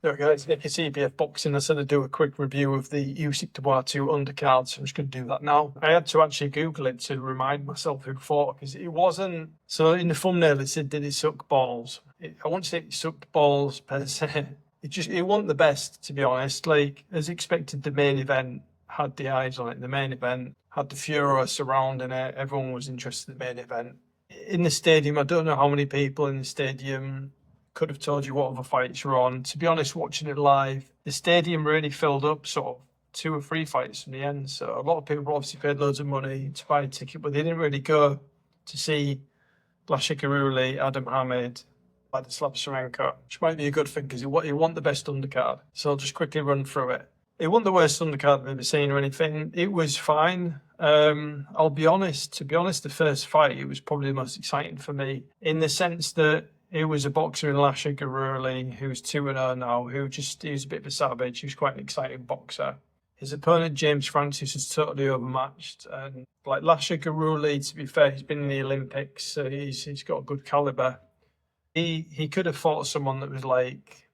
There we go, it's Nick at CBF Boxing. I said I'd do a quick review of the Usyk Dubois 2 undercard, so I'm just going to do that now. I had to actually Google it to remind myself who fought, because it wasn't... So in the thumbnail it said, did it suck balls? I won't say it sucked balls per se. It wasn't the best, to be honest. Like, as expected, the main event had the eyes on it. The main event had the furor surrounding it. Everyone was interested in the main event. In the stadium, I don't know how many people in the stadium could have told you what other fights were on. To be honest, watching it live, the stadium really filled up sort of 2 or 3 fights from the end. So a lot of people obviously paid loads of money to buy a ticket, but they didn't really go to see Usyk, Adam Hamid, Vladislav Serenko, which might be a good thing because he won the best undercard. So I'll just quickly run through it. It wasn't the worst undercard I've ever seen or anything. It was fine. I'll be honest. To be honest, the first fight, it was probably the most exciting for me in the sense that it was a boxer in Usyk Dubois, who's 2-0 now, he was a bit of a savage. He was quite an exciting boxer. His opponent, James Francis, was totally overmatched. And like Usyk Dubois, to be fair, he's been in the Olympics, so he's got a good caliber. He could have fought someone that was like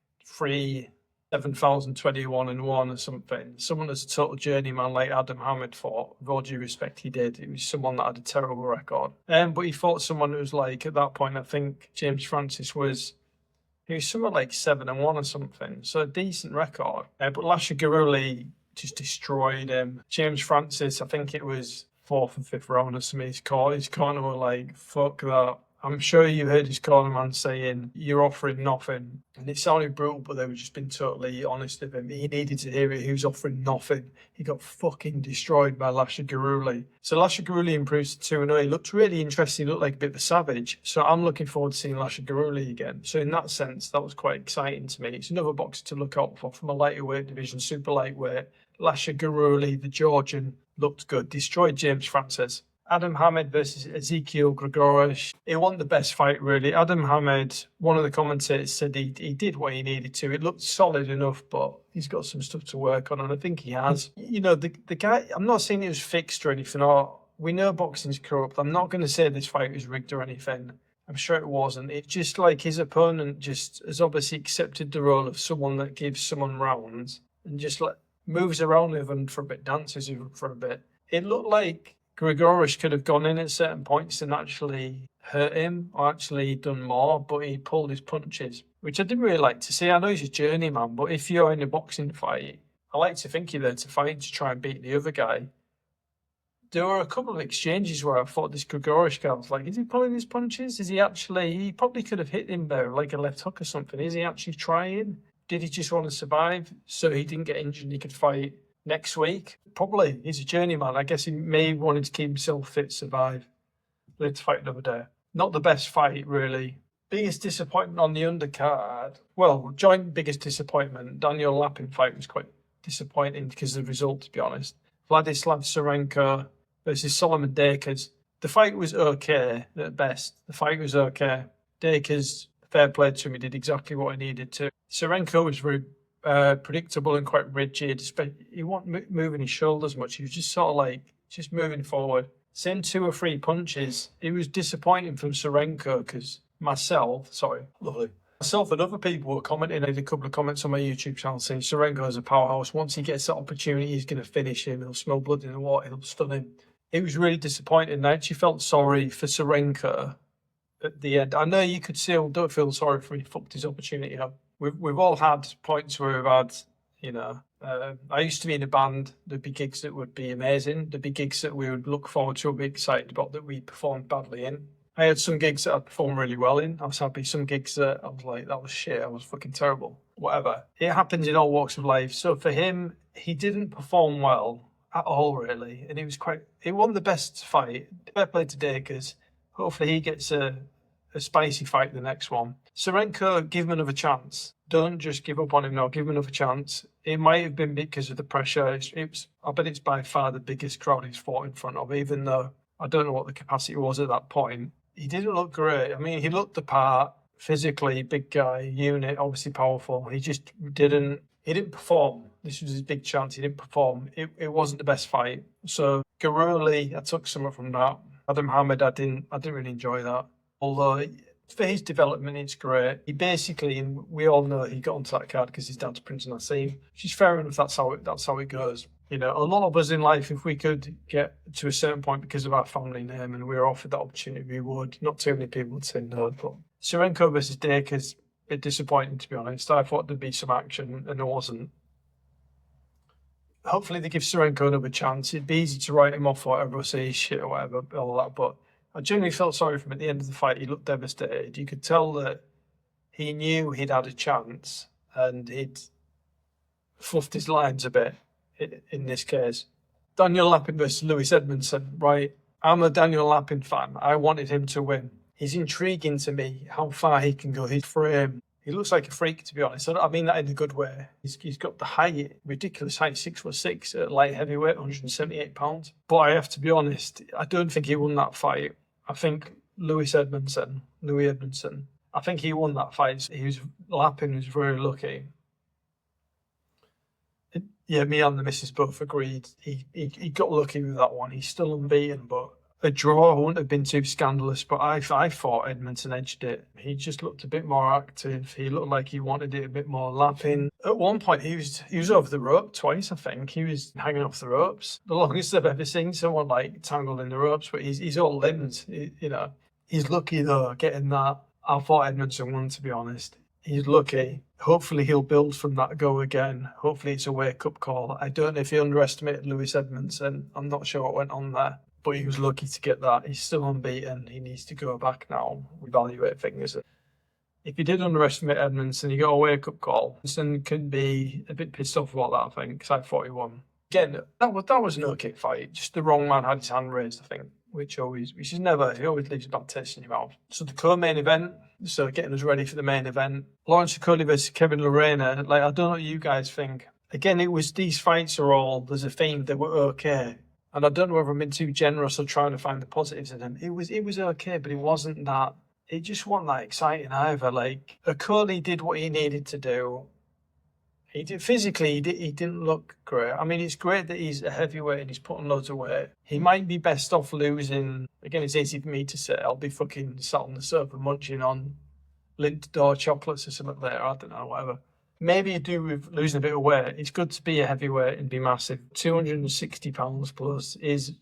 7,021-1 or something. Someone that's a total journeyman like Adam Hamid fought. With all due respect, he did. It was someone that had a terrible record. But he fought someone that was like, at that point, I think James Francis was somewhere like 7-1 or something. So a decent record. But Usyk Dubois just destroyed him. James Francis, I think it was 4th and 5th round or something. His corner were like, fuck that. I'm sure you heard his cornerman saying, you're offering nothing. And it sounded brutal, but they were just being totally honest with him. He needed to hear it. He was offering nothing. He got fucking destroyed by Usyk Dubois. So Usyk Dubois improves to 2-0. He looked really interesting. He looked like a bit of a savage. So I'm looking forward to seeing Usyk Dubois again. So in that sense, that was quite exciting to me. It's another boxer to look out for from a lighter weight division, super lightweight. Usyk Dubois, the Georgian, looked good. Destroyed James Francis. Adam Hamid versus Ezekiel Gregorish. It wasn't the best fight, really. Adam Hamid, one of the commentators said he did what he needed to. It looked solid enough, but he's got some stuff to work on, and I think he has. You know, the guy, I'm not saying it was fixed or anything. We know boxing's corrupt. I'm not going to say this fight was rigged or anything. I'm sure it wasn't. It's just like his opponent just has obviously accepted the role of someone that gives someone rounds and just like moves around with them for a bit, dances with them for a bit. It looked like Gregorish could have gone in at certain points and actually hurt him or actually done more, but he pulled his punches, which I didn't really like to see. I know he's a journeyman, but if you're in a boxing fight, I like to think you're there to fight to try and beat the other guy. There were a couple of exchanges where I thought this Gregorish guy was like, is he pulling his punches? He probably could have hit him there, like a left hook or something. Is he actually trying? Did he just want to survive so he didn't get injured and he could fight next week? Probably. He's a journeyman. I guess he may have wanted to keep himself fit, survive. Let's fight another day. Not the best fight, really. Biggest disappointment on the undercard. Well, joint biggest disappointment. Daniel Lapin fight was quite disappointing because of the result, to be honest. Vladislav Serenko versus Solomon Dakers. The fight was okay at best. The fight was okay. Dakers, fair play to him, he did exactly what he needed to. Serenko was very predictable and quite rigid. He wasn't moving his shoulders much. He was just sort of like just moving forward. Same 2 or 3 punches. It was disappointing from Serenko because myself and other people were commenting. I had a couple of comments on my YouTube channel saying Serenko is a powerhouse. Once he gets that opportunity, he's going to finish him. He'll smell blood in the water. He'll stun him. It was really disappointing. I actually felt sorry for Serenko at the end. I know you could still don't feel sorry for him. He fucked his opportunity up. We've all had points where we've had, you know, I used to be in a band. There'd be gigs that would be amazing. There'd be gigs that we would look forward to and be excited about that we performed badly in. I had some gigs that I performed really well in. I was happy. Some gigs that I was like, that was shit. I was fucking terrible. Whatever. It happens in all walks of life. So for him, he didn't perform well at all, really. And it wasn't the best fight. Fair play to Dakers. Hopefully he gets a spicy fight in the next one. Serenko, give him another chance. Don't just give up on him now. Give him another chance. It might have been because of the pressure. I bet it's by far the biggest crowd he's fought in front of, even though I don't know what the capacity was at that point. He didn't look great. I mean, he looked the part, physically, big guy, unit, obviously powerful. He just didn't perform. This was his big chance. He didn't perform. It wasn't the best fight. So, Garuli, I took something from that. Adam Hamid, I didn't really enjoy that. Although For his development, it's great. He basically, and we all know he got onto that card because his dad's Prince Nassim, which is fair enough. That's how it goes. You know, a lot of us in life, if we could get to a certain point because of our family name and we were offered that opportunity, we would. Not too many people would say no. But Serenko versus Dacre's a bit disappointing, to be honest. I thought there'd be some action, and there wasn't. Hopefully they give Serenko another chance. It'd be easy to write him off or whatever, say he's shit or whatever, all that. But I genuinely felt sorry for him at the end of the fight. He looked devastated. You could tell that he knew he'd had a chance and he'd fluffed his lines a bit in this case. Daniel Lappin versus Lewis Edmondson, right? I'm a Daniel Lappin fan. I wanted him to win. He's intriguing to me how far he can go. His frame, he looks like a freak, to be honest. I mean that in a good way. He's got the height, ridiculous height, 6'6" at light heavyweight, 178 pounds. But I have to be honest, I don't think he won that fight. I think Louis Edmondson, I think he won that fight. Lappin was very lucky. Yeah, me and the missus both agreed. He got lucky with that one. He's still unbeaten, but a draw wouldn't have been too scandalous. But I thought Edmondson edged it. He just looked a bit more active. He looked like he wanted it a bit more. Lappin. At one point, he was over the rope twice. I think he was hanging off the ropes. The longest I've ever seen someone like tangled in the ropes. But he's all limbs. You know, he's lucky though getting that. I thought Edmondson won, to be honest. He's lucky. Hopefully he'll build from that go again. Hopefully it's a wake-up call. I don't know if he underestimated Louis Edmondson. I'm not sure what went on there. But he was lucky to get that. He's still unbeaten. He needs to go back now, evaluate things. If you did underestimate Edmondson, you got a wake-up call. Edmondson can be a bit pissed off about that, I think, because I thought he won. Again, that was an okay fight. Just the wrong man had his hand raised, I think, which is never, he always leaves a bad taste in your mouth. So the co-main event, so getting us ready for the main event. Lawrence Okolie versus Kevin Lerena. Like, I don't know what you guys think. Again, these fights are all, there's a theme, they were okay. And I don't know whether I'm being too generous or trying to find the positives in them. It was okay, but it wasn't that, it just wasn't that exciting either. Like, Okolie did what he needed to do. He didn't look great. I mean, it's great that he's a heavyweight and he's putting loads of weight. He might be best off losing. Again, it's easy for me to say. I'll be fucking sat on the sofa munching on Lindt door chocolates or something there. I don't know, whatever. Maybe you do with losing a bit of weight. It's good to be a heavyweight and be massive. 260 pounds plus is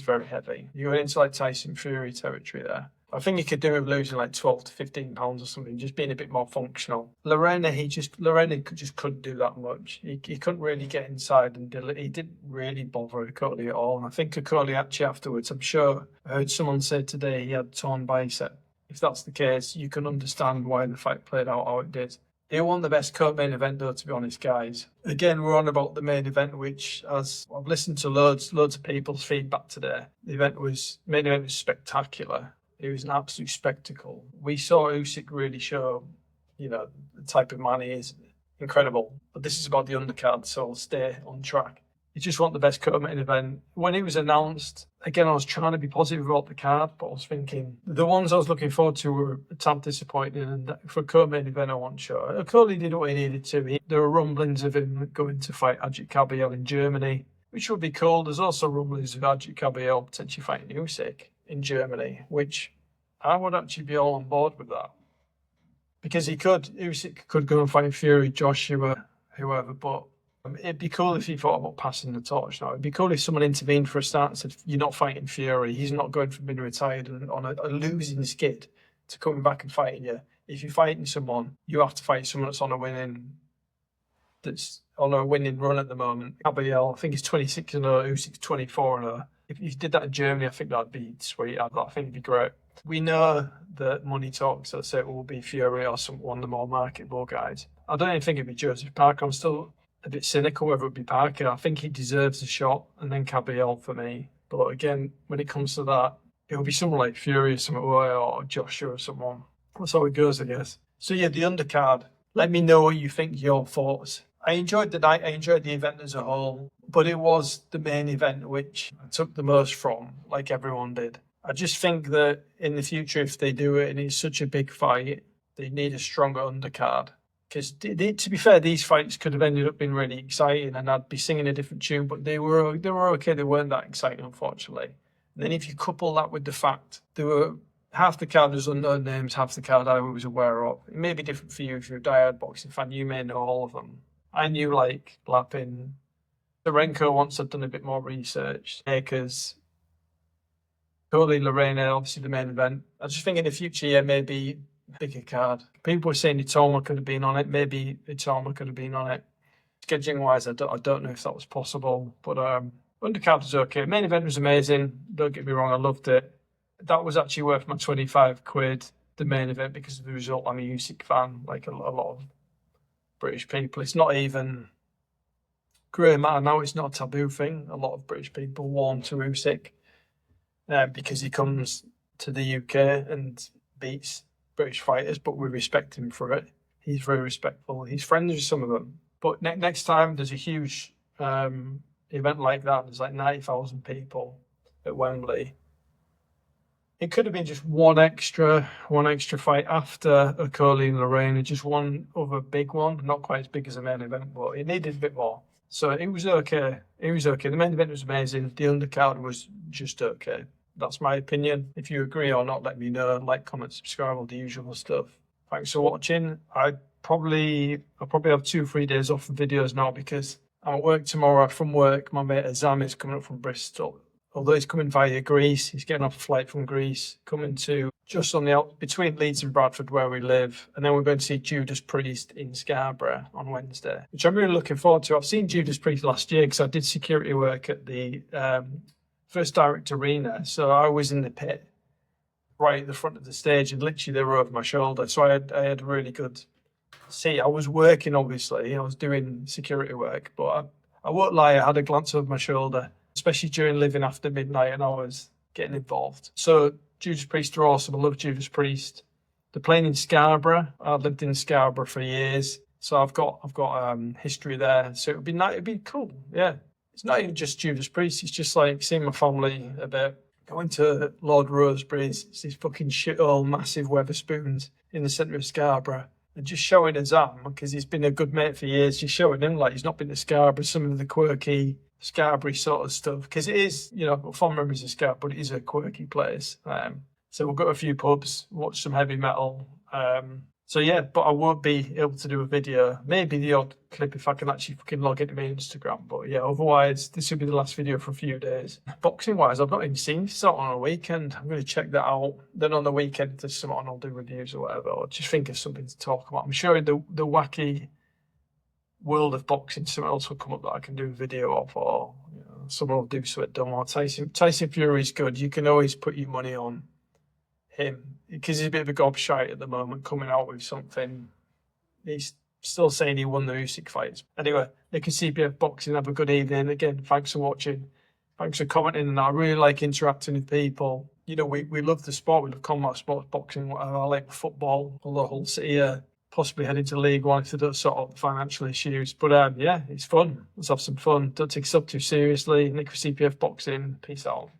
very heavy. You're going into like Tyson Fury territory there. I think he could do with losing like 12 to 15 pounds or something, just being a bit more functional. Lerena just couldn't do that much. He couldn't really get inside and he didn't really bother Okolie at all. And I think Okolie actually afterwards, I'm sure I heard someone say today he had torn bicep. If that's the case, you can understand why the fight played out how it did. It wasn't the best co-main event though, to be honest, guys. Again, we're on about the main event, which, as I've listened to loads of people's feedback today, the main event was spectacular. It was an absolute spectacle. We saw Usyk really show, the type of man he is. Incredible. But this is about the undercard, so I'll stay on track. It just wasn't the best co-main event. When it was announced, again, I was trying to be positive about the card, but I was thinking the ones I was looking forward to were a tad disappointing. And for a co-main event, I wasn't sure. Okolie did what he needed to. There were rumblings of him going to fight Ajit Kabayel in Germany, which would be cool. There's also rumblings of Ajit Kabayel potentially fighting Usyk in Germany, which I would actually be all on board with that. Because Usyk could go and fight Fury, Joshua, whoever, but it'd be cool if he thought about passing the torch now. It'd be cool if someone intervened for a start and said, you're not fighting Fury. He's not going from being retired and on a losing skid to coming back and fighting you. If you're fighting someone, you have to fight someone that's on a winning run at the moment. Kabayel, I think he's 26-0, Usyk's 24-0. If you did that in Germany, I think that'd be sweet. I think it'd be great. We know that money talks, so say it will be Fury or one of the more marketable guys. I don't even think it'd be Joseph Parker. I'm still a bit cynical whether it would be Parker. I think he deserves a shot, and then Kabayel for me. But again, when it comes to that, it will be someone like Fury or Joshua or someone. That's how it goes, I guess. So yeah, the undercard. Let me know what you think, your thoughts. I enjoyed the night. I enjoyed the event as a whole. But it was the main event which I took the most from, like everyone did. I just think that in the future, if they do it and it's such a big fight, they need a stronger undercard. Because to be fair, these fights could have ended up being really exciting and I'd be singing a different tune, but they were okay. They weren't that exciting, unfortunately. And then if you couple that with the fact they were half the card is unknown names, half the card I was aware of. It may be different for you if you're a diehard boxing fan. You may know all of them. I knew like Lapin, Serenko once I'd done a bit more research. Akers, Cody, Lorena, obviously the main event. I just think in the future, yeah, maybe bigger card. People were saying Itoma could have been on it. Maybe Itoma could have been on it. Scheduling wise, I don't know if that was possible. But undercard was okay. Main event was amazing. Don't get me wrong, I loved it. That was actually worth my 25 quid, the main event, because of the result. I'm a Usyk fan, like a lot of British people. It's not even grey matter now. It's not a taboo thing. A lot of British people warm to Usyk because he comes to the UK and beats British fighters, but we respect him for it. He's very respectful. He's friends with some of them. But next time there's a huge event like that, there's like 90,000 people at Wembley. It could have been just one extra fight after Okoli and Lorraine, just one other big one, not quite as big as the main event, but it needed a bit more. So it was okay. It was okay. The main event was amazing. The undercard was just okay. That's my opinion. If you agree or not, let me know. Like, comment, subscribe, all the usual stuff. Thanks for watching. I'll probably have 2-3 days off of videos now because I'm at work tomorrow. From work, my mate Azam is coming up from Bristol. Although he's coming via Greece, he's getting off a flight from Greece, coming to just on the between Leeds and Bradford where we live. And then we're going to see Judas Priest in Scarborough on Wednesday, which I'm really looking forward to. I've seen Judas Priest last year because I did security work at the First Direct Arena. So I was in the pit right at the front of the stage and literally they were over my shoulder. So I had a really good seat. I was working, obviously. I was doing security work, but I won't lie, I had a glance over my shoulder, especially during living after midnight, and I was getting involved. So Judas Priest are awesome. I love Judas Priest. They're playing in Scarborough. I've lived in Scarborough for years, so I've got history there. So it'd be nice. It'd be cool. Yeah, it's not even just Judas Priest. It's just like seeing my family a bit. Going to Lord Rosebery's. It's these fucking shithole, massive Weatherspoons in the centre of Scarborough. And just showing Azam, because he's been a good mate for years, just showing him like he's not been to Scarborough, some of the quirky Scarborough sort of stuff, because it is, you know, fond memories of Scarborough, but it is a quirky place. So we'll go to a few pubs, watch some heavy metal. So yeah, but I won't be able to do a video. Maybe the odd clip if I can actually fucking log into my Instagram. But yeah, otherwise this will be the last video for a few days. Boxing wise, I've not even seen this on a weekend. I'm going to check that out. Then on the weekend, if there's something on, I'll do reviews or whatever, or just think of something to talk about. I'm sure the wacky world of boxing, something else will come up that I can do a video of, or you know, someone will do something dumb. Or Tyson Fury's good. You can always put your money on him because he's a bit of a gobshite at the moment, coming out with something. He's still saying he won the Usyk fights. Anyway, they can CPF Boxing. Have a good evening. Again, thanks for watching. Thanks for commenting. And I really like interacting with people. You know, we love the sport. We love combat sports, boxing, whatever. I like football. Although Hull City possibly heading to League One if they don't sort out financial issues. But yeah, it's fun. Let's have some fun. Don't take yourself too seriously. Nick for CPF Boxing. Peace out.